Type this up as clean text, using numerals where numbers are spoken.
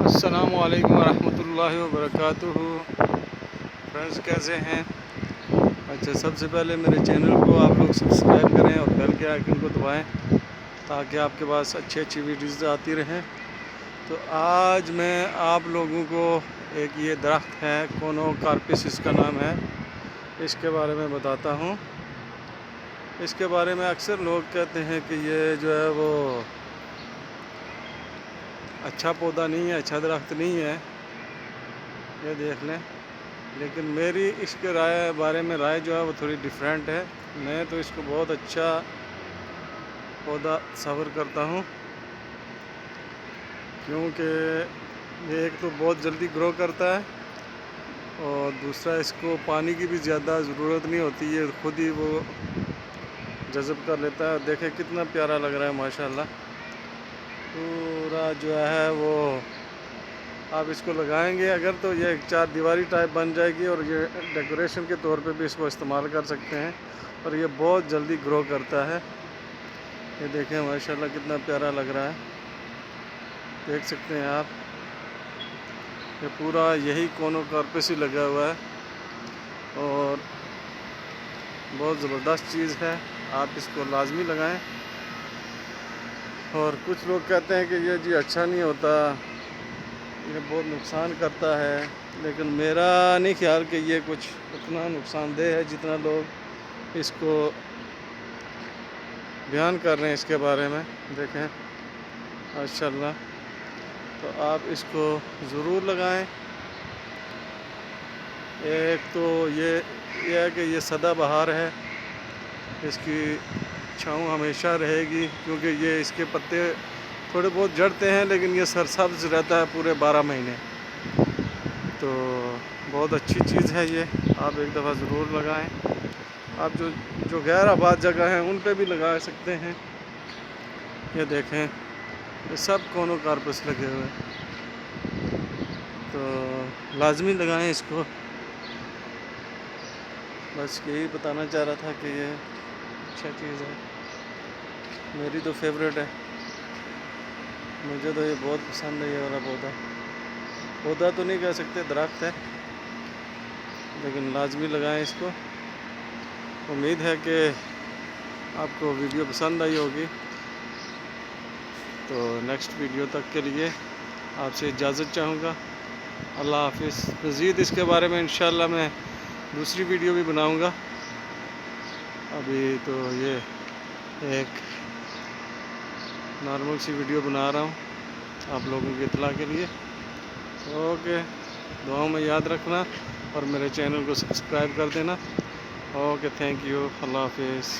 السلام علیکم ورحمۃ اللہ وبرکاتہ۔ فرینڈز کیسے ہیں؟ اچھا، سب سے پہلے میرے چینل کو آپ لوگ سبسکرائب کریں اور بیل کے آئیکن کو دبائیں تاکہ آپ کے پاس اچھی ویڈیوز آتی رہیں۔ تو آج میں آپ لوگوں کو ایک یہ درخت ہے کونوکارپس اس کا نام ہے، اس کے بارے میں بتاتا ہوں۔ اس کے بارے میں اکثر لوگ کہتے ہیں کہ یہ جو ہے وہ اچھا پودا نہیں ہے، اچھا درخت نہیں ہے، یہ دیکھ لیں۔ لیکن میری اس کے بارے میں رائے جو ہے وہ تھوڑی ڈیفرنٹ ہے۔ میں تو اس کو بہت اچھا پودا تصور کرتا ہوں، کیونکہ یہ ایک تو بہت جلدی گرو کرتا ہے اور دوسرا اس کو پانی کی بھی زیادہ ضرورت نہیں ہوتی، یہ خود ہی وہ جذب کر لیتا ہے۔ دیکھیں کتنا پیارا لگ رہا ہے ماشاءاللہ۔ پورا جو ہے وہ آپ اس کو لگائیں گے اگر تو یہ ایک چار دیواری ٹائپ بن جائے گی، اور یہ ڈیکوریشن کے طور پہ بھی اس کو استعمال کر سکتے ہیں، اور یہ بہت جلدی گرو کرتا ہے۔ یہ دیکھیں ماشاءاللہ کتنا پیارا لگ رہا ہے، دیکھ سکتے ہیں آپ۔ یہ پورا یہی کونوکارپس ہی لگا ہوا ہے اور بہت زبردست چیز ہے، آپ اس کو لازمی لگائیں۔ اور کچھ لوگ کہتے ہیں کہ یہ جی اچھا نہیں ہوتا، یہ بہت نقصان کرتا ہے، لیکن میرا نہیں خیال کہ یہ کچھ اتنا نقصان دہ ہے جتنا لوگ اس کو بیان کر رہے ہیں اس کے بارے میں۔ دیکھیں ماشاءاللہ، تو آپ اس کو ضرور لگائیں۔ ایک تو یہ ہے کہ یہ سدا بہار ہے، اس کی چھاؤں ہمیشہ رہے گی، کیونکہ یہ اس کے پتے تھوڑے بہت جڑتے ہیں لیکن یہ سرسبز رہتا ہے پورے 12 مہینے۔ تو بہت اچھی چیز ہے یہ، آپ ایک دفعہ ضرور لگائیں۔ آپ جو غیر آباد جگہ ہیں ان پہ بھی لگا سکتے ہیں۔ یہ دیکھیں یہ سب کونوکارپس لگے ہوئے ہیں، تو لازمی لگائیں اس کو۔ بس یہی بتانا چاہ رہا تھا کہ یہ اچھا چیز ہے، میری تو فیوریٹ ہے، مجھے تو یہ بہت پسند ہے۔ یہ والا پودا تو نہیں کہہ سکتے، درخت ہے، لیکن لازمی لگائیں اس کو۔ امید ہے کہ آپ کو ویڈیو پسند آئی ہوگی۔ تو نیکسٹ ویڈیو تک کے لیے آپ سے اجازت چاہوں گا۔ اللہ حافظ۔ مزید اس کے بارے میں انشاءاللہ میں دوسری ویڈیو بھی بناؤں گا۔ ابھی تو یہ ایک نارمل سی ویڈیو بنا رہا ہوں آپ لوگوں کی اطلاع کے لیے۔ اوکے، دعاؤں میں یاد رکھنا اور میرے چینل کو سبسکرائب کر دینا۔ اوکے، تھینک یو، اللہ حافظ۔